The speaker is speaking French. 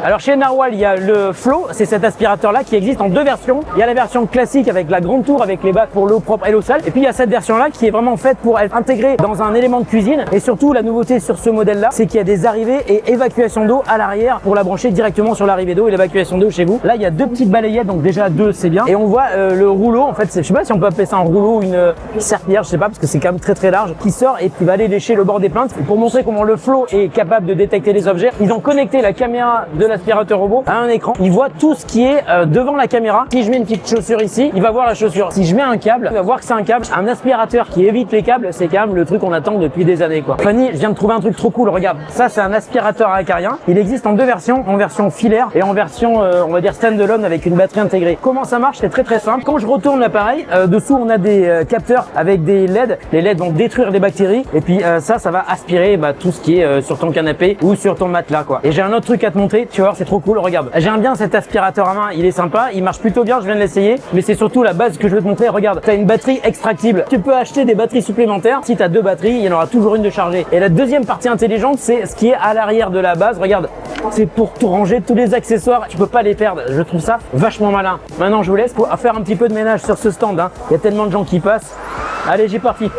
Alors chez Narwhal, il y a le Flow, c'est cet aspirateur là qui existe en deux versions. Il y a la version classique avec la grande tour avec les bacs pour l'eau propre et l'eau sale. Et puis il y a cette version là qui est vraiment faite pour être intégrée dans un élément de cuisine. Et surtout la nouveauté sur ce modèle là, c'est qu'il y a des arrivées et évacuation d'eau à l'arrière pour la brancher directement sur l'arrivée d'eau et l'évacuation d'eau chez vous. Là il y a deux petites balayettes, donc déjà deux c'est bien. Et on voit le rouleau, en fait je sais pas si on peut appeler ça un rouleau ou une serpillière, je sais pas parce que c'est quand même très large, qui sort et qui va aller lécher le bord des plaintes. Pour montrer comment le Flow est capable de détecter les objets, ils ont connecté la caméra de l'aspirateur robot à un écran. Il voit tout ce qui est devant la caméra. Si je mets une petite chaussure ici, il va voir la chaussure. Si je mets un câble, il va voir que c'est un câble. Un aspirateur qui évite les câbles, c'est quand même le truc qu'on attend depuis des années quoi. Fanny, je viens de trouver un truc trop cool, regarde. Ça c'est un aspirateur acarien. Il existe en deux versions, en version filaire et en version on va dire standalone avec une batterie intégrée. Comment ça marche? C'est très simple. Quand je retourne l'appareil, dessous on a des capteurs avec des LED. Les LED vont détruire les bactéries et puis ça va aspirer tout ce qui est sur ton canapé ou sur ton matelas quoi. Et j'ai un autre truc à te montrer, tu vas voir c'est trop cool, regarde. J'aime bien cet aspirateur à main, il est sympa, il marche plutôt bien, je viens de l'essayer, mais c'est surtout la base que je veux te montrer. Regarde, tu as une batterie extractible. Tu peux acheter des batteries supplémentaires. Si tu as deux batteries, il y en aura toujours une de chargée. Et la deuxième partie intelligente, c'est ce qui est à l'arrière de la base. Regarde, c'est pour tout ranger, tous les accessoires, tu peux pas les perdre. Je trouve ça vachement malin. Maintenant, je vous laisse pour faire un petit peu de ménage sur ce stand. Il y a tellement de gens qui passent. Allez, j'ai parti.